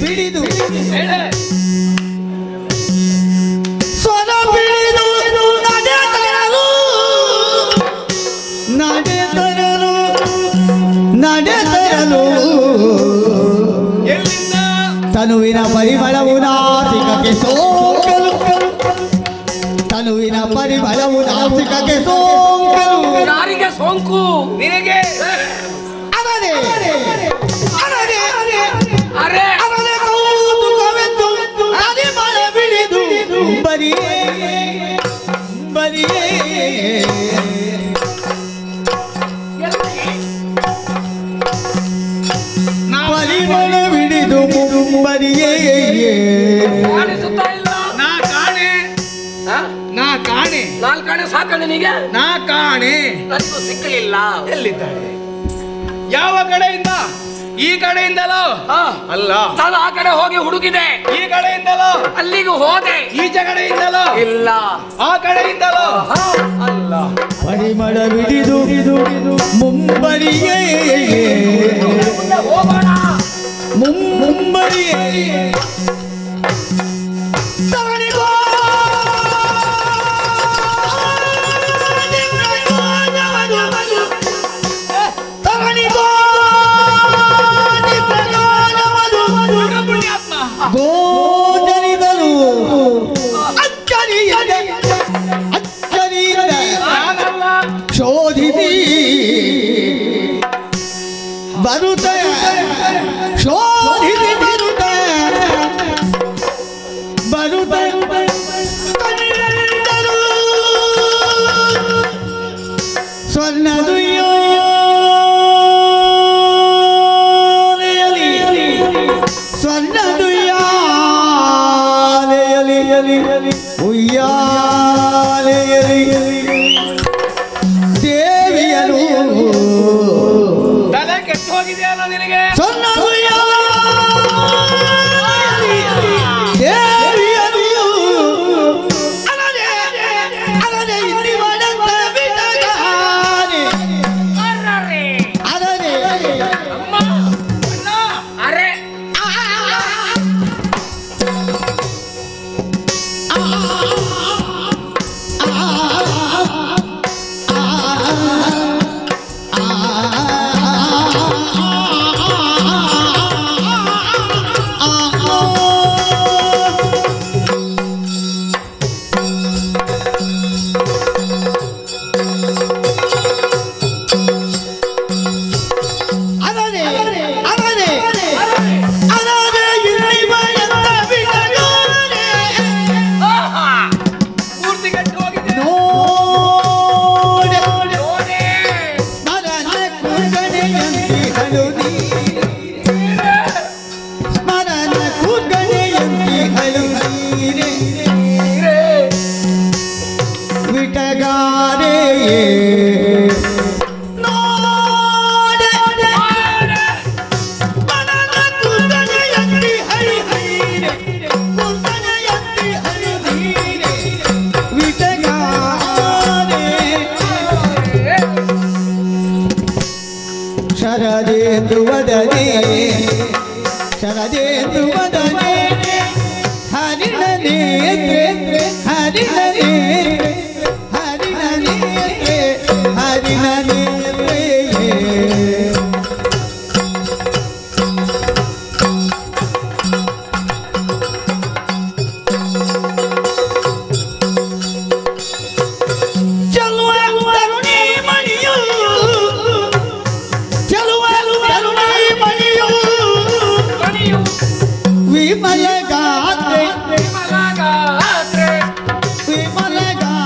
ಬಿಡಿದು ಹೇಳೆ ಸ್ವರ ಬಿಡಿದು ನಡೆತರಲು ನಡೆತರಲು ನಡೆತರಲು ಎಲ್ಲಿಂದ ತನುವಿನ ಪರಿಮಳವು ನಾಸಿಕಕ್ಕೆ ಸೋಂಕಲು ತನುವಿನ ಪರಿಮಳವು ನಾಸಿಕಕ್ಕೆ ಸೋಂಕಲು ಯಾರಿಗೆ ಸೋಂಕು ನಿನಗೆ ಅರರೆ ಅರರೆ ಅರೆ ಅರರೆ ಕೌತುಕವೆಂದು ಪರಿಮಳ ಬಿಡಿದು ಬರಿಯೇ ಬರಿಯೇ ಪರಿಮಳ ಬಿಡಿದು ಬರಿಯೇ ಕಾಣಿಸುತ್ತಾ ಇಲ್ಲ ನಾ ಕಾಣೆ ಹ? ನಾ ಕಾಣೆ ನಾಲ್ಕಾಣೆ ಸಾಕಣೆ ನಿನಗೆ ನಾ ಕಾಣೆ ನನಗೂ ಸಿಕ್ಕಲಿಲ್ಲ ಎಲ್ಲಿದ್ದಾಳೆ ಯಾವ ಕಡೆಯಿಂದ ಈ ಕಡೆಯಿಂದಲೋ ಹ. ಅಲ್ಲ ನಾನು ಆ ಕಡೆ ಹೋಗಿ ಹುಡುಕಿದೆ ಈ ಕಡೆಯಿಂದಲೋ ಅಲ್ಲಿಗೂ ಹೋದೆ ಈಚೆ ಕಡೆಯಿಂದಲೋ ಇಲ್ಲ ಆ ಕಡೆಯಿಂದಲೋ ಹ. ಅಲ್ಲ ಪರಿಮಳ ಬಿಡಿದು ಮುಂಬರಿಯೇ ಮುಂದೆ ಹೋಗೋಣ ಮುಂಬರಿಯೇ ತರಣಿಗೋ ತರಣಿಗೋ ಪುಣ್ಯಾತ್ಮ ಗೋಚರಿಸಲು ಅಚ್ಚರಿಯದೆ ಅಚ್ಚರಿಯದೆ ನಾನಲ್ಲ ಶೋಧಿಸಿ ಬರುತ್ತೆ ಶೋಧಿಸಿ ಬರುತ್ತೆ ಬರುತ್ತೆ ಕಂಡರು ಸ್ವರ್ಣದುಯ್ಯಾಲೆಯಲಿ ಸ್ವರ್ಣದುಯ್ಯಾಲೆಯಲಿ ಉಯ್ಯಾಲೆಯಲಿ ದೇವಿಯರು ತಲೆ ಕೆಟ್ಟು ಹೋಗಿದೆಯಲ್ಲ ನಿನಗೆ ದೇವಿಯರು ಅಲನೆ ಅಲನೆ ಇಲ್ಲಿ ಮಾಡಂತ ಬಿಡಗಾನೆ ಅರ್ರರೆ. ಅಲನೆ ಅಮ್ಮ ಅಣ್ಣ. ಅರೆ ಅಲನೆ ಅಲನೆ ಅಲನೆ ಇಲ್ಲಿ ಮಾಡಂತ ಬಿಡಗಾನೆ ಆಹಾ. ಪೂರ್ತಿ ಕೆಟ್ಟು ಹೋಗಿದೆ ನೋಡೆ ನೋಡೆ. ಸ್ಮರಣ ಕೂಗಣೆಯಂತಿ ಹಳುದಿ ಸ್ಮರಣ ಕೂಗಣೆಯಂತಿ ಹಳುದೀರೆ ವಿಟಗಾರೆಯೇ ನೋಡೆ ಸ್ಮರಣ ಕೂಗಣೆಯಂತಿ ಹಳುದೀರೆ ಕೂಗಣೆಯಂತಿ ಹಳುದೀರೆ ವಿಟಗಾರೆ ಶರದೇಂದು ವದನೆ ಶರದೇಂದು ವದನೆ ಹರಿಣ ನೇತ್ರೆ ಹರಿಣ ನೇತ್ರೆ ಹರಿಣ ನೇತ್ರೆ ಹರಿಣ ನೇತ್ರೆ ಚಲುವ ತರುಣಿ ಮಣಿಯು ಚಲುವ ತರುಣಿ ಮಣಿಯು ಮಣಿಯು ವಿಮಲ ಗಾತ್ರೆ ಮಲಗಾದ್ರೆ ವಿಮಲ ಗಾತ್ರೆ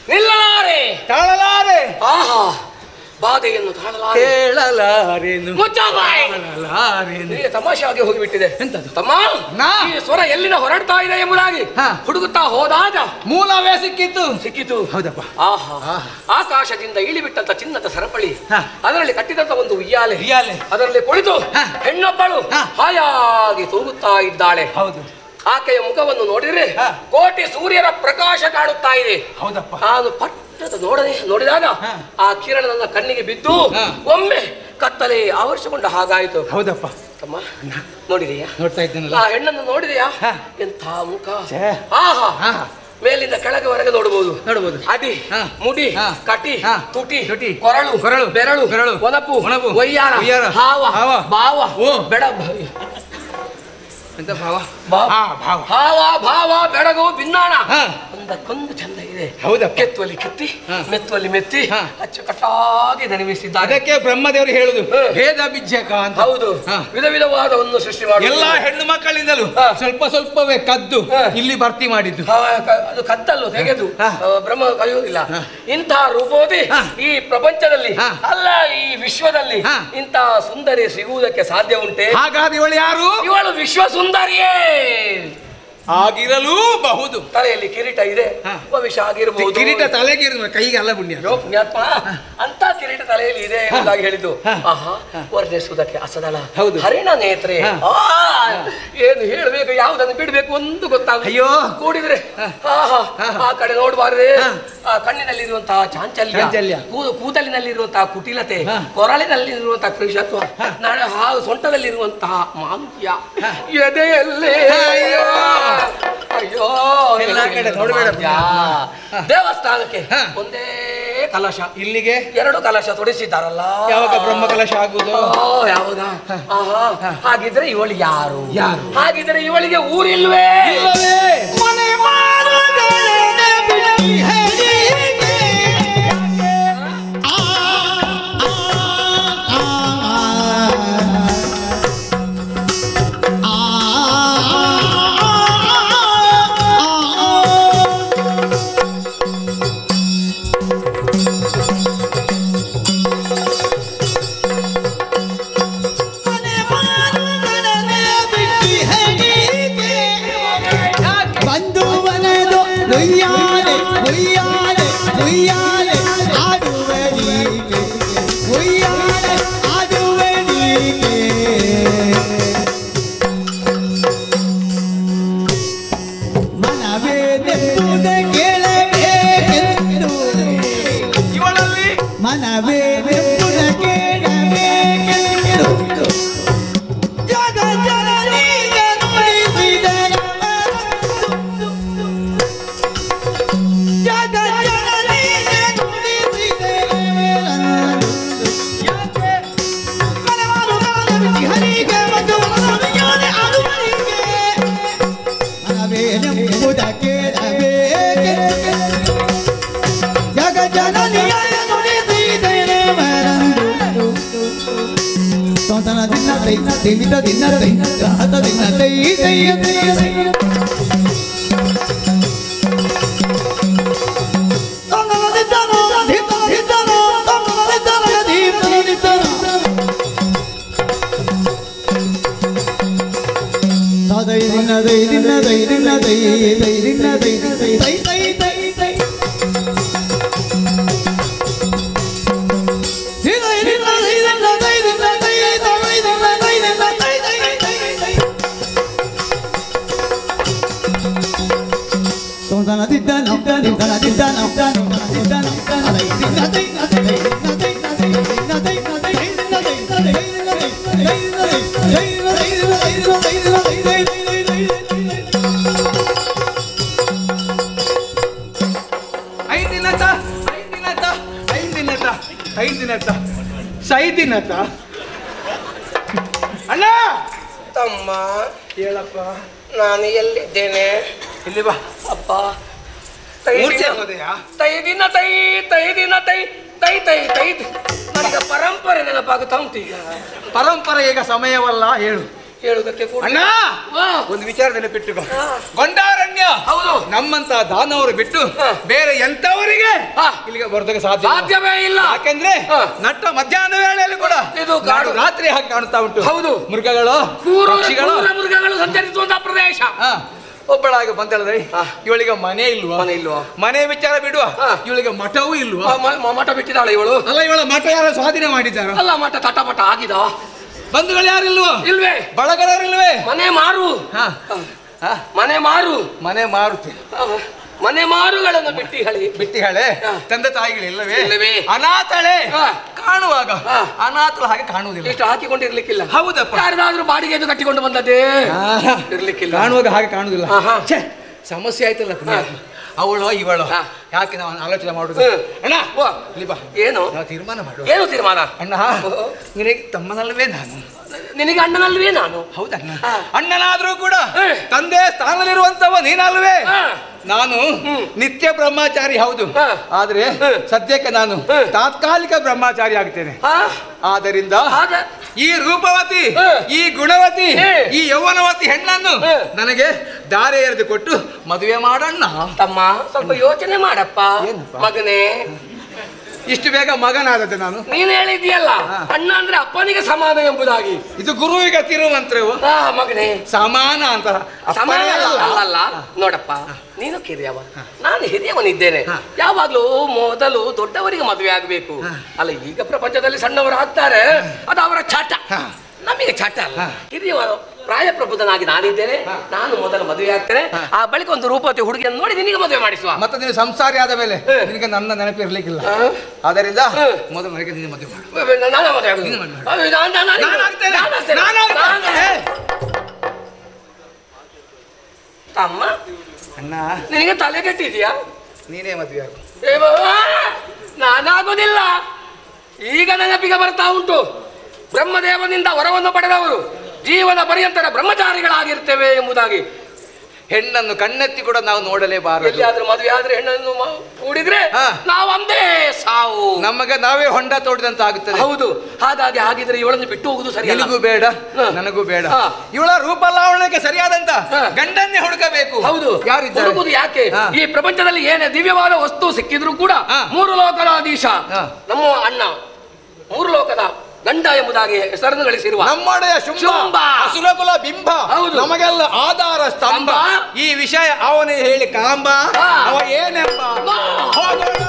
ನಿಲ್ಲಲಾರೆ ತಾಳಲಾರೆ ಆಹಾ ಬಾಧೆಯನ್ನು ತಾಳಲಾರೆ ಕೇಳಲಾರೇನು ಮುಚ್ಚಾಬಾಯಿ ತಾಳಲಾರೇನು ನಿನಗೆ ತಮಾಷೆ ಆಗಿ ಹೋಗಿಬಿಟ್ಟಿದೆ ಎಂತದು? ತಮ್ಮ ನಾ? ಈ ಸ್ವರ ಎಲ್ಲಿನ ಹೊರಡ್ತಾ ಇದೆ ಎಂಬುದಾಗಿ ಹಾ. ಹುಡುಗುತ್ತಾ ಹೋದಾಗ ಮೂಲವೇ ಸಿಕ್ಕಿತ್ತು. ಸಿಕ್ಕಿತು. ಹೌದಪ್ಪ. ಆಹಾ ಆಕಾಶದಿಂದ ಇಳಿಬಿಟ್ಟಂತ ಚಿನ್ನದ ಸರಪಳಿ ಹಾ. ಅದರಲ್ಲಿ ಕಟ್ಟಿದಂತ ಒಂದು ಉಯ್ಯಾಲೆ ಉಯ್ಯಾಲೆ. ಅದರಲ್ಲಿ ಕುಳಿತು ಹಾ. ಹೆಣ್ಣೊಬ್ಬಳು ಹಾ. ಹಾಯಾಗಿ ತೂಗುತ್ತಾ ಇದ್ದಾಳೆ. ಹೌದು. ಆಕೆಯ ಮುಖವನ್ನು ನೋಡಿದ್ರೆ ಹಾ. ಕೋಟಿ ಸೂರ್ಯರ ಪ್ರಕಾಶ ಕಾಣುತ್ತಾ ಇದೆ. ಹೌದಪ್ಪ. ನಾನು ಪಟ್ಟದ ನೋಡಿದಾಗ ಹಾ. ಆ ಕಿರಣ ನನ್ನ ಕಣ್ಣಿಗೆ ಬಿದ್ದು ಹಾ. ಒಮ್ಮೆ ಕತ್ತಲೆ ಆವರಿಸಿಕೊಂಡ ಹಾಗಾಯಿತು. ಹೌದಪ್ಪ. ತಮ್ಮ ನೋಡಿದೆಯಾ? ನೋಡ್ತಾ ಇದ್ದೇನಲ್ಲ. ಆ ಹೆಣ್ಣನ್ನು ನೋಡಿದೆಯಾ? ಹಾ. ಎಂಥ ಮುಖ! ಛೇ. ಆಹಾ ಆಹಾ. ಮೇಲಿಂದ ಕೆಳಗೆವರೆಗೆ ನೋಡಬಹುದು. ನೋಡಬಹುದು. ಅಡಿ, ಹಾ. ಮುಡಿ, ಹಾ. ಕಟಿ, ಹಾ. ತುಟಿ, ತುಟಿ, ಕೊರಳು, ಕೊರಳು, ಬೆರಳು, ಬೆರಳು, ಒನಪು, ಒನಪು, ವಯ್ಯಾರ, ವಯ್ಯಾರ, ಹಾವ, ಹಾವ, ಭಾವ, ಓ. ಬೆಡ ಎಂತ ಭಾವ? ಭಾವ. ಭಾವ. ಹಾವ ಭಾವ ಬೆಡಗು ಭಿನ್ನಾಣ ಹಾ. ಒಂದಕ್ಕೊಂದು ಚಂದ ಇದೆ. ಹೌದಪ್ಪ. ಕೆತ್ತುವಲ್ಲಿ ಕೆತ್ತಿ ಹಾ. ಮೆತ್ತುವಲ್ಲಿ ಮೆತ್ತಿ ಹಾ. ಅಚ್ಚುಕಟ್ಟಾಗಿ ದಣಿವಿಸಿದ್ದಾರೆ. ಅದಕ್ಕೆ ಬ್ರಹ್ಮದೇವರು ಹೇಳುದು ಹಾ. ಭೇದ ಬಿಜ್ಜಕ ಅಂತ. ಹೌದು. ಹಾ. ವಿಧ ವಿಧವಾದ ಒಂದು ಸೃಷ್ಟಿ ಮಾಡುವುದು. ಎಲ್ಲಾ ಹೆಣ್ಣು ಮಕ್ಕಳಿಂದಲೂ ಹಾ. ಸ್ವಲ್ಪವೇ ಕದ್ದು ಹಾ. ಇಲ್ಲಿ ಭರ್ತಿ ಮಾಡಿದ್ದು. ಅದು ಕತ್ತಲ್ಲು ತೆಗೆದು ಹಾ. ಬ್ರಹ್ಮ ಕಲಿಯುವುದಿಲ್ಲ. ಹಾ. ಇಂತಹ ರೂಪವತಿ ಹಾ. ಈ ಪ್ರಪಂಚದಲ್ಲಿ ಹಾ. ಅಲ್ಲ ಈ ವಿಶ್ವದಲ್ಲಿ ಹಾ. ಇಂತಹ ಸುಂದರಿ ಸಿಗುವುದಕ್ಕೆ ಸಾಧ್ಯ ಉಂಟೆ? ಹಾಗಾದ್ರೆ ಇವಳು ಯಾರು? ಇವಳು ವಿಶ್ವ ಸುಂದರಿಯೇ ಆಗಿರಲೂ ಬಹುದು. ತಲೆಯಲ್ಲಿ ಕಿರೀಟ ಇದೆ. ಹಾ. ಭವಿಷ್ಯ ಆಗಿರಬಹುದು. ಕಿರೀಟ ತಲೆಗೆ ಕೈಗೆ ಅಲ್ಲ ಪುಣ್ಯ. ಅಯ್ಯೋ ಪುಣ್ಯಾತ್ಮ, ಅಂತ ಕಿರೀಟ ತಲೆಯಲ್ಲಿ ಇದೆ ಎಂಬುದಾಗಿ ಹೇಳಿದ್ದು. ಹಾ. ಆಹಾ ವರ್ಣಿಸುವುದಕ್ಕೆ ಅಸದಳ. ಹೌದು. ಹರಿಣ ನೇತ್ರೆ. ಹಾ. ಏನು ಹೇಳಬೇಕು ಯಾವುದನ್ನು ಬಿಡಬೇಕು ಒಂದು ಗೊತ್ತಾಗ. ಅಯ್ಯೋ. ಕೂಡಿದ್ರೆ ಹಾ. ಆಹಾ ಹಾ. ಆ ಕಡೆ ನೋಡಬಾರದೆ. ಹಾ. ಆ ಕಣ್ಣಿನಲ್ಲಿರುವಂತಹ ಚಾಂಚಲ್ಯ, ಚಾಂಚಲ್ಯ. ಕೂದಲಿನಲ್ಲಿರುವಂತಹ ಕುಟಿಲತೆ, ಹಾ. ಕೊರಳಿನಲ್ಲಿರುವಂತಹ ಕೃಷತ್ವ, ಸೊಂಟದಲ್ಲಿರುವಂತಹ ಮಾಂತ್ಯ, ಎದೆಯಲ್ಲೇ ಅಯ್ಯೋ ಅಯ್ಯೋ ಎಲ್ಲ ಕಡೆ ನೋಡ್ಬೇಡ. ದೇವಸ್ಥಾನಕ್ಕೆ ಹಾ. ಒಂದೇ ಕಲಶ, ಇಲ್ಲಿಗೆ 2 ಕಲಶ ತೊಡಿಸಿದ್ದಾರಲ್ಲ. ಯಾವಾಗ ಬ್ರಹ್ಮ ಕಲಶ ಆಗುವುದು? ಯಾವಾಗ? ಆಹಾ. ಹಾಗಿದ್ರೆ ಇವಳು ಯಾರು? ಯಾರು? ಹಾಗಿದ್ರೆ ಇವಳಿಗೆ ಊರಿಲ್ವೇ? ಇಲ್ಲವೇ? ಮನೆ ಮಾರುಗಳನೆ ಬಿಟ್ಟಿ ಹರಿಗೆ. ಆ, ಆ, ಆ, ಮನೆ ಮಾರುಗಳನೆ ಬಿಟ್ಟಿ ಹರಿಗೆ. ಬಂಧುವನದು ಉಯ್ಯಾಲೆ ಉಯ್ಯಾಲೆ ಉಯ್ಯಾಲೆ ಆಡುವರಿಗೆ, ಉಯ್ಯಾಲೆ ಆಡುವರಿಗೆ. ಮನವೇ ನೆಪ್ಪುದ ಕೇಳಬೇಕೆಂದು, ಇವಳಲ್ಲಿ ಮನವೇ ನೆಪ್ಪುದ ಕೇಳಬೇಕೆಂದು ಜಗ ಜನನಿಗೆ ನುಡಿಸಿದನು. ಜಗ ಜನನಿಗೆ ನುಡಿಸಿದನು. ಮನವಾರುಗಾಲ ಬಿಟ್ಟಿ ಹರಿಗೆ ಮತ್ತು ಮನವಿಯಾನೆ ಆಡುವರಿಗೆ. ಮನವೇ ನೆಪ್ಪುದ ಕೇಳಬೇಕೆಂದು ಜಗ ಜನನಿಯ ನುಡಿಸಿದನು ಮನಂದು. ತೋತನ ದಿನ ತೈ ತಿಮಿತ ದಿನ ತೈ ಹತ ದಿನ ತೈ ತೈ ತೈ ತೈ. ತನ್ನದಿದ್ದನು ದಿದ್ದನು ತನ್ನದಿದ್ದನು ದೀಪದಿದ್ದನು. ತದೈ ದಿನ ದೈ ದಿನ ದೈ ದಿನ ದೈ ದೈ ದಿನ ದೈ ದೈ ತೈ ತೈ ತೈ ತೈ. ಸೈದಿನತ ಸೈದಿನತ ಅಣ್ಣ ತಮ್ಮ ಹೇಳಪ್ಪ. ನಾನು ಎಲ್ಲಿದ್ದೇನೆ? ಇಲ್ಲಿ ಬಾ. ಅಪ್ಪ ಮೂರ್ಛೆ ಹೋದೆಯಾ? ತೈದಿನ ತೈ ತೈದಿನ ತೈ ತೈ ತೈ ತೈ ನನಗೆ ಪರಂಪರೆ ನೆನಪಾಗುತ್ತಾ ಉಂಟು ಈಗ. ಪರಂಪರೆ ಈಗ ಸಮಯವಲ್ಲ, ಹೇಳು. ಹೇಳುವುದಕ್ಕೆ ಕೂಡ ಅಣ್ಣ ಒಂದು ವಿಚಾರ ನೆನಪಿಟ್ಟುಕೋ. ಗೊಂಡಾರಣ್ಯ ಹೌದು ನಮ್ಮಂತ ದಾನವರು ಬಿಟ್ಟು ಬೇರೆ ಎಂತವರಿಗೆ ಇಲ್ಲಿಗೆ ಬರೋದಕ್ಕೆ ಸಾಧ್ಯವೇ ಇಲ್ಲ. ಯಾಕೆಂದ್ರೆ ನಟ್ಟ ಮಧ್ಯಾಹ್ನ ವೇಳೆಯಲ್ಲಿ ಕೂಡ ಇದು ಕಾಡು ರಾತ್ರಿ ಹಾಗೆ ಕಾಣುತ್ತಾ ಉಂಟು. ಹೌದು, ಮೃಗಗಳು ಪಕ್ಷಿಗಳು ಮೃಗಗಳು ಸಂಚರಿಸುವಂತಹ ಪ್ರದೇಶ. ಒಬ್ಬಳಾಗಿ ಬಂದಳದ್ರೆ ಇವಳಿಗೆ ಮನೆ ಇಲ್ವಾ? ಮನೆ ಇಲ್ವಾ? ಮನೆ ವಿಚಾರ ಬಿಡುವ, ಇವಳಿಗೆ ಮಠವೂ ಇಲ್ವಾ? ಮಠ ಬಿಟ್ಟಿದ್ದಾಳೆ ಇವಳು. ಅಲ್ಲ, ಇವಳ ಮಠ ಯಾರು ಸ್ವಾಧೀನ ಮಾಡಿದ್ದಾರ? ಅಲ್ಲ, ಮಠ ತಟಪಟ ಆಗಿದ. ಬಂಧುಗಳು ಯಾರಿಲ್ವೋ? ಇಲ್ವೇ. ಬಳಗದವರಿಲ್ವೇ? ಮನೆ ಮಾರು ಮನೆ ಮಾರು ಮನೆ ಮಾರುತ್ತೆ. ಮನೆ ಮಾರುಗಳನ್ನು ಬಿಟ್ಟಿ ಹಳೆ ತಂದೆ ತಾಯಿಗಳಿಲ್ಲವೇ? ಇಲ್ಲವೇ. ಅನಾಥಳೆ ಕಾಣುವಾಗ ಅನಾಥಳ ಹಾಗೆ ಕಾಣುವುದಿಲ್ಲ. ಇಷ್ಟು ಹಾಕಿಕೊಂಡಿರ್ಲಿಕ್ಕಿಲ್ಲ. ಹೌದಪ್ಪ. ಯಾರಿಗಾದ್ರೂ ಬಾಡಿಗೆದು ಕಟ್ಟಿಕೊಂಡು ಬಂದದ್ದೇ ಇರ್ಲಿಕ್ಕಿಲ್ಲ. ಕಾಣುವಾಗ ಹಾಗೆ ಕಾಣುವುದಿಲ್ಲ. ಸಮಸ್ಯೆ ಆಯ್ತಲ್ಲ ಅವಳು ಇವಳು. ಯಾಕೆ ನಾವು ಆಲೋಚನೆ ಮಾಡುದು? ಅಣ್ಣ ಏನು ತೀರ್ಮಾನ ಮಾಡು. ಏನು ತೀರ್ಮಾನ? ಅಣ್ಣ ನಿನಗೆ ತಮ್ಮನಲ್ವೇ ನಾನು, ನಿನಗೆ ಅಣ್ಣನಲ್ವೇ ನಾನು. ಹೌದಣ್ಣ. ಅಣ್ಣನಾದ್ರೂ ಕೂಡ ತಂದೆ ಸ್ಥಾನದಲ್ಲಿರುವಂತವ ನೀನಲ್ವೇ? ನಾನು ನಿತ್ಯ ಬ್ರಹ್ಮಚಾರಿ ಹೌದು, ಆದ್ರೆ ಸದ್ಯಕ್ಕೆ ನಾನು ತಾತ್ಕಾಲಿಕ ಬ್ರಹ್ಮಚಾರಿ ಆಗ್ತೇನೆ. ಆದ್ದರಿಂದ ಈ ರೂಪವತಿ, ಈ ಗುಣವತಿ, ಈ ಯೌವನವತಿ ಹೆಣ್ಣನ್ನು ನನಗೆ ದಾರೆ ಎರೆದು ಕೊಟ್ಟು ಮದುವೆ ಮಾಡೋಣ. ತಮ್ಮ ಸ್ವಲ್ಪ ಯೋಚನೆ ಮಾಡಪ್ಪ ಮಗನೇ. ಇಷ್ಟು ಬೇಗ ಮಗನಾದದ್ದು ನಾನು? ನೀನು ಹೇಳಿದ್ಯಲ್ಲ ಅಣ್ಣ ಅಂದ್ರೆ ಅಪ್ಪನಿಗೆ ಸಮಾನ ಎಂಬುದಾಗಿ. ಇದು ಗುರುವಿಗೆ ತಿರುಮಂತ್ರವು ಮಗನೇ. ಸಮಾನ ಅಂತ ಸಮಾನ ಅಲ್ಲ ನೋಡಪ್ಪ, ನೀನು ಕಿರಿಯವ, ನಾನು ಹಿರಿಯವನಿದ್ದೇನೆ. ಯಾವಾಗ್ಲೂ ಮೊದಲು ದೊಡ್ಡವರಿಗೆ ಮದುವೆ ಆಗ್ಬೇಕು. ಅಲ್ಲ, ಈಗ ಪ್ರಪಂಚದಲ್ಲಿ ಸಣ್ಣವರು ಆಗ್ತಾರೆ, ಅದು ಅವರ ಚಟ. ನಮಗೆ ಚಟ ಅಲ್ಲ. ಹಿರಿಯವರು ಪ್ರಾಯಪ್ರಬುದ್ಧನಾಗಿ ನಾನಿದ್ದೇನೆ. ನಾನು ಮೊದಲು ಮದುವೆ ಆಗ್ತೇನೆ, ಆ ಬಳಿಕ ಒಂದು ರೂಪವತಿ ಹುಡುಗಿಯನ್ನು ನೋಡಿ ನಿನಗೆ ಮದುವೆ ಮಾಡಿಸುವ. ಮತ್ತೆ ನೀನು ಸಂಸಾರಿ ಆದ ಮೇಲೆ ನಿನಗೆ ನನ್ನ ನೆನಪಿರ್ಲಿಕ್ಕಿಲ್ಲ. ಆದ್ದರಿಂದ ಮೊದಲು ಮನೆಗೆ ನೀನು ಮದುವೆ ತಮ್ಮ. ಅಣ್ಣ ನಿನಗೆ ತಲೆ ಕೆಟ್ಟಿದ್ಯಾ? ನೀನೇ ಮದುವೆ ಆಗು. ನಾನಾಗೋದಿಲ್ಲ. ಈಗ ನೆನಪಿಗೆ ಬರ್ತಾ ಉಂಟು, ಬ್ರಹ್ಮದೇವನಿಂದ ವರವನ್ನು ಪಡೆದವರು ಜೀವನ ಪರ್ಯಂತರ ಬ್ರಹ್ಮಚಾರಿಗಳಾಗಿರ್ತೇವೆ ಎಂಬುದಾಗಿ. ಹೆಣ್ಣನ್ನು ಕಣ್ಣೆತ್ತಿ ಕೂಡ ನಾವು ನೋಡಲೇಬಾರದು. ಎಲ್ಲಿಯಾದ್ರೂ ಮದುವೆ ಆದ್ರೆ ಹೆಣ್ಣನ್ನು ಕೂಡಿದ್ರೆ ನಾವು ಅಂದೇ ಸಾವು, ನಮಗೆ ನಾವೇ ಹೊಂಡ ತೋಡಿದಂತ ಆಗುತ್ತದೆ. ಹೌದು. ಹಾಗಾಗಿ ಆಗಿದ್ರೆ ಇವಳನ್ನು ಬಿಟ್ಟು ಹೋಗುದು ಸರಿ. ನಿನಗೂ ಬೇಡ, ನನಗೂ ಬೇಡ. ಇವಳ ರೂಪ ಲಾವಣಕ್ಕೆ ಸರಿಯಾದಂತ ಗಂಡನ್ನೇ ಹುಡುಕಬೇಕು. ಹೌದು. ಯಾರಿದ್ದಾರೆ? ಯಾಕೆ ಈ ಪ್ರಪಂಚದಲ್ಲಿ ಏನೇ ದಿವ್ಯವಾದ ವಸ್ತು ಸಿಕ್ಕಿದ್ರು ಕೂಡ 3 ಲೋಕದಾಧೀಶ ನಮ್ಮ ಅಣ್ಣ 3 ಲೋಕದ ಗಂಡ ಎಂಬುದಾಗಿ ಹೆಸರನ್ನು ಗಳಿಸಿರುವ ನಮ್ಮೊಡೆಯ ಶುಂಭ ಅಸುರಕುಲ ಬಿಂಬ, ನಮಗೆಲ್ಲ ಆಧಾರ ಸ್ತಂಭ. ಈ ವಿಷಯ ಅವನೇ ಹೇಳಿ ಕಾಂಬ, ಅವ ಏನೆಂಬ ಹೋಗೋಣ.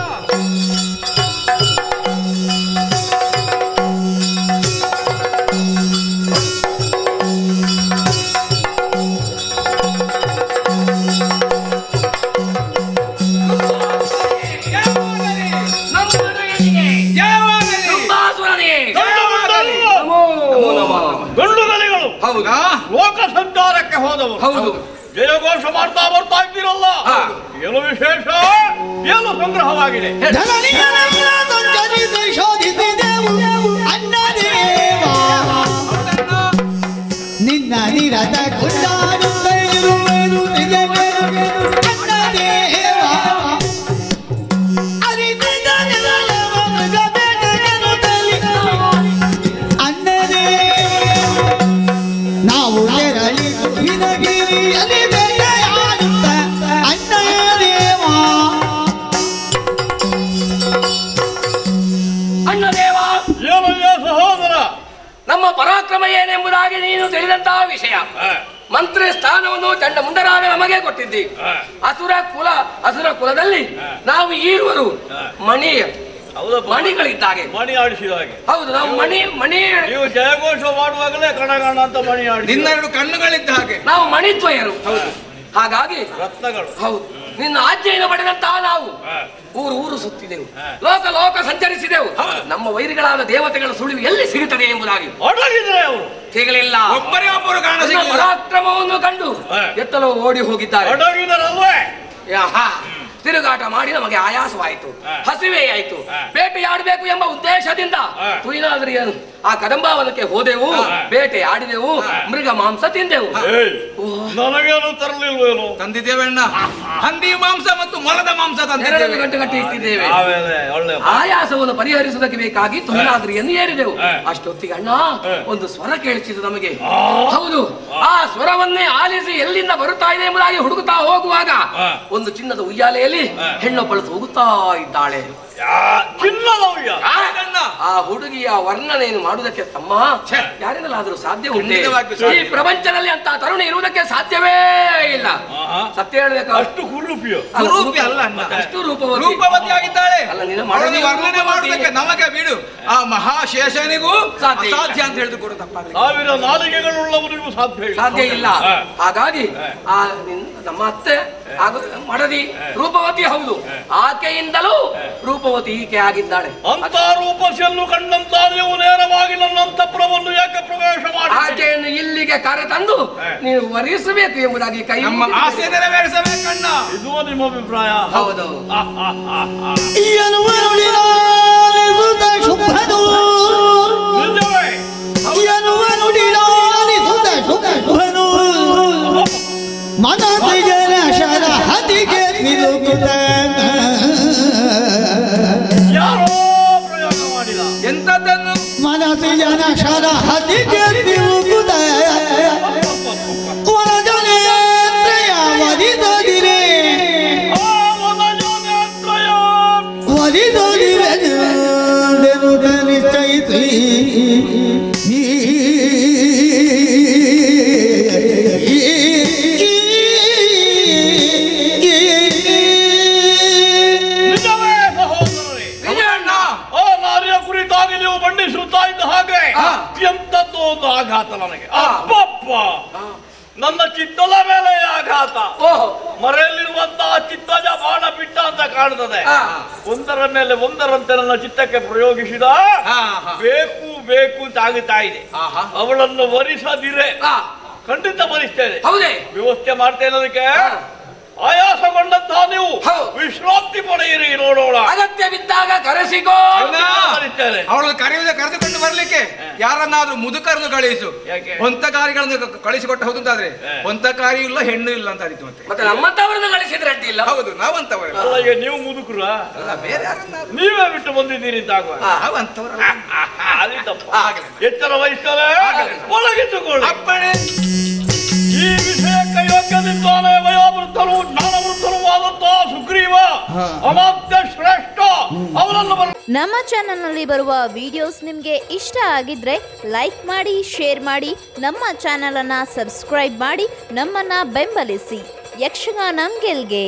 ಹೌದಾ? ಲೋಕ ಸಂಚಾರಕ್ಕೆ ಹೋದವು. ಹೌದು. ಜಯಘೋಷ ಮಾಡ್ತಾ ಬರ್ತಾ ಇದ್ದೀರಲ್ಲ, ಏನು ವಿಶೇಷ, ಏನು ಸಂಗ್ರಹವಾಗಿದೆ? ನಿನ್ನ ನಿರತ ನಾವು ಕೆರಳಿ ಹಿನಗಿರಿಯಲ್ಲಿ ಬೇಟೆಯಾಡುತ್ತ ಅಣ್ಣಯ್ಯ ದೇವ. ಅಣ್ಣ ದೇವ, ಏನಯ್ಯ ಸಹೋದರ, ನಮ್ಮ ಪರಾಕ್ರಮ ಏನೆಂಬುದಾಗಿ ನೀನು ತಿಳಿದಂತಹ ವಿಷಯ. ಮಂತ್ರಿ ಸ್ಥಾನವನ್ನು ಚಂಡ ಮುಂಡರಾಗ ನಮಗೆ ಕೊಟ್ಟಿದ್ದಿ. ಅಸುರ ಕುಲದಲ್ಲಿ ನಾವು ಈರುವರು ಮಣಿಗಳಿದ್ದಾಗೆ, ಮಣಿ ಆಡಿಸಿದ ಹಾಗೆ. ಹೌದು, ನಾವು ಮಣಿ ನೀವು ಜಯಘೋಷ ಮಾಡುವಾಗಲೇ ಕಣಗಣ ಅಂತ ಮಣಿ ಆಡಿ, ನಿನ್ನೆರಡು ಕಣ್ಣುಗಳಿದ್ದ ಹಾಗೆ ನಾವು ಮಣಿದ್ವಯರು. ಹಾಗಾಗಿ ರತ್ನಗಳು. ಹೌದು, ನಿನ್ನ ಆಜ್ಞೆಯನ್ನು ಪಡೆದಂತಹ ನಾವು ಊರು ಸುತ್ತಿದೆವು, ಲೋಕ ಸಂಚರಿಸಿದೆವು. ನಮ್ಮ ವೈರಿಗಳಾದ ದೇವತೆಗಳ ಸುಳಿವು ಎಲ್ಲಿ ಸಿಗುತ್ತದೆ ಎಂಬುದಾಗಿ ಅಡಗಿದ್ರೆ ಅವರು ಸಿಗಲಿಲ್ಲ. ಒಬ್ಬರೇ ಒಬ್ಬರು ಪರಾಕ್ರಮವನ್ನು ಕಂಡು ಎತ್ತಲು ಓಡಿ ಹೋಗಿದ್ದಾರೆ. ಅಡಗಿದರಲ್ವೇ? ತಿರುಗಾಟ ಮಾಡಿ ನಮಗೆ ಆಯಾಸವಾಯಿತು, ಹಸಿವೆ ಆಯಿತು. ಬೇಟೆಯಾಡಬೇಕು ಎಂಬ ಉದ್ದೇಶದಿಂದ ತುಯಿನಾದ್ರಿಯನ್ನು ಆ ಕದಂಬಾವನಕ್ಕೆ ಹೋದೆವು, ಬೇಟೆ ಆಡಿದೆವು, ಮೃಗ ಮಾಂಸ ತಿಂದೆವು. ನನಗೇನು ತರಲಿಲ್ವೇನು? ತಂದಿದ್ದೇವಣ್ಣ, ಹಂದಿ ಮಾಂಸ ಮತ್ತು ಮೊಲದ ಮಾಂಸ ತಂದಿದ್ದೇವೆ. ಗಂಟೆ ಗಟ್ಟಿ ಇಟ್ಟಿದ್ದೇವೆ. ಆಯಾಸವನ್ನು ಪರಿಹರಿಸುವುದಕ್ಕೆ ಬೇಕಾಗಿ ತುಯಿನಾದ್ರಿಯನ್ನು ಏರಿದೆವು. ಅಷ್ಟೊತ್ತಿಗೆ ಅಣ್ಣ ಒಂದು ಸ್ವರ ಕೇಳಿಸಿತು ನಮಗೆ. ಹೌದು, ಆ ಸ್ವರವನ್ನೇ ಆಲಿಸಿ ಎಲ್ಲಿಂದ ಬರುತ್ತಾ ಇದೆ ಎಂಬುದಾಗಿ ಹುಡುಗುತ್ತಾ ಹೋಗುವಾಗ ಒಂದು ಚಿನ್ನದ ಉಯ್ಯಾಲೆಯಲ್ಲಿ ಹೆಣ್ಣೊಬ್ಬಳು ಹೋಗುತ್ತಾ ಇದ್ದಾಳೆ. ಆ ಹುಡುಗಿಯ ವರ್ಣನೆಯನ್ನು ಮಾಡುವುದಕ್ಕೆ ತಮ್ಮ ಯಾರಿಂದಲಾದರೂ ಸಾಧ್ಯ ಉಂಟೆ? ಈ ಪ್ರಪಂಚದಲ್ಲಿ ಅಂತ ತರುಣ ಇರುವುದಕ್ಕೆ ಸಾಧ್ಯವೇ ಇಲ್ಲ. ಸತ್ಯ ಹೇಳಬೇಕು, ಅಷ್ಟು ಅಷ್ಟು ರೂಪವತಿ ಆಗಿದ್ದಾಳೆ. ವರ್ಣನೆ ಮಾಡುವುದಕ್ಕೆ ನಮಗೆ ಬಿಡು, ಆ ಮಹಾಶೇಷನಿಗೂ ಸಾಧ್ಯ ಅಂತ ಹೇಳಿದ್ರು ಕೂಡ ತಪ್ಪಾಗಲಿ. 1000 ನಾಲಿಗೆಗಳುಳ್ಳವರಿಗೂ ಸಾಧ್ಯ ಇಲ್ಲ. ಹಾಗಾಗಿ ಆ ನಮ್ಮ ಅತ್ತೆ ಹಾಗೂ ಮಡದಿ ರೂಪವತಿ ಹೌದು, ಆಕೆಯಿಂದಲೂ ರೂಪವತಿ ಈಕೆ ಆಗಿದ್ದಾಳೆ. ಅಂತ ರೂಪಸಿಯನ್ನು ಕಂಡಂತ ನೀವು ನೇರವಾಗಿ ನನ್ನ ಅಂತಃಪುರವನ್ನು ಯಾಕೆ ಪ್ರವೇಶ ಮಾಡಿ ಆಕೆಯನ್ನು ಇಲ್ಲಿಗೆ ಕರೆತಂದು ನೀವು ವರಿಸಬೇಕು ಎಂಬುದಾಗಿ ಕೈ ಆಸೆ ನೆರವೇರಿಸಬೇಕಣ್ಣ. ಇದು ನಿಮ್ಮ ಅಭಿಪ್ರಾಯ? ಹೌದು. ಯಾರೋ ಪ್ರಯೋಗ ಮಾಡಿದ ಎಂತದನ್ನು? ಮನಸ್ಸು ಜನ ಶರ ಹದಿಗೆ ತಿರುಗುತ್ತ ವರದನೇತ್ರಯ ವರಿದೋದಿರೆ ವರಿದೋದಿರೆ ದೇನುತ ನಿಶ್ಚಯಿಸಿ ಎಂತದ್ದು ಒಂದು ಆಘಾತ ನನಗೆ. ಅಪ್ಪಪ್ಪ, ನನ್ನ ಚಿತ್ತದ ಮೇಲೆ ಆಘಾತ. ಮರೆಯಲ್ಲಿರುವಂತಹ ಚಿತ್ತಜ ಬಾಣ ಬಿಟ್ಟ ಅಂತ ಕಾಣ್ತದೆ. ಒಂದರ ಮೇಲೆ ಒಂದರಂತೆ ನನ್ನ ಚಿತ್ತಕ್ಕೆ ಪ್ರಯೋಗಿಸಿದ. ಬೇಕು ಬೇಕು ಅಂತ ಆಗುತ್ತಾ ಇದೆ. ಅವಳನ್ನು ವರಿಸದಿರೆ ಖಂಡಿತ ವರಿಸ್ತೇನೆ, ವ್ಯವಸ್ಥೆ ಮಾಡ್ತೇನೆ. ಅದಕ್ಕೆ ಆಯಾಸಗೊಂಡಂತಹ ನೀವು ವಿಶ್ರಾಂತಿ ಪಡೆಯಿರಿ, ನೋಡೋಣ. ಅಗತ್ಯವಿದ್ದಾಗ ಕರೆಸಿಕೋ. ಅವಳನ್ನು ಕರೆದುಕೊಂಡು ಬರ್ಲಿಕ್ಕೆ ಯಾರನ್ನಾದ್ರೂ ಮುದುಕರನ್ನು ಕಳಿಸು. ಹೊಂತಕಾರಿಗಳನ್ನು ಕಳಿಸಿಕೊಟ್ಟ ಹೌದು ಅಂತಾದ್ರೆ ಹೊಂತಕಾರಿ ಇಲ್ಲ, ಹೆಣ್ಣು ಇಲ್ಲ ಅಂತ ಆದಿತ್ತು. ಮತ್ತೆ ನಮ್ಮಂತವರನ್ನು ಕಳಿಸಿದ್ರೆ ಅಡ್ಡಿಲ್ಲ. ಹೌದು, ನಾವಂತವರು. ನೀವು ಮುದುಕರ, ಬೇರೆ ನೀವೇ ಬಿಟ್ಟು ಬಂದಿದ್ದೀರಿ ಅಂತ ಆಗುವ. ಅದೇ ತಪ್ಪ. ಎಚ್ಚರ ವಹಿಸ್ತಾರೆ, ಒಳಗಿಟ್ಟುಕೊಳ್ಳಿ. ಅಪ್ಪಣೆ. ಈ ವಿಷಯಕ್ಕೆ ಯೋಗ್ಯದಿಂದಾನೆ ವಯೋವೃದ್ಧರು ಜ್ಞಾನವೃದ್ಧರು ಆದಂತಹ ಸುಗ್ರೀವ ಅಮಾತ್ಯ ಶ್ರೇಷ್ಠ ಅವರನ್ನು ನಮ್ಮ ಚಾನೆಲ್ನಲ್ಲಿ ಬರುವ ವಿಡಿಯೋಸ್ ನಿಮಗೆ ಇಷ್ಟ ಆಗಿದ್ರೆ ಲೈಕ್ ಮಾಡಿ, ಶೇರ್ ಮಾಡಿ, ನಮ್ಮ ಚಾನೆಲನ್ನು ಸಬ್ಸ್ಕ್ರೈಬ್ ಮಾಡಿ, ನಮ್ಮನ್ನು ಬೆಂಬಲಿಸಿ. ಯಕ್ಷಗಾನ ಗೆಲ್ಗೆ.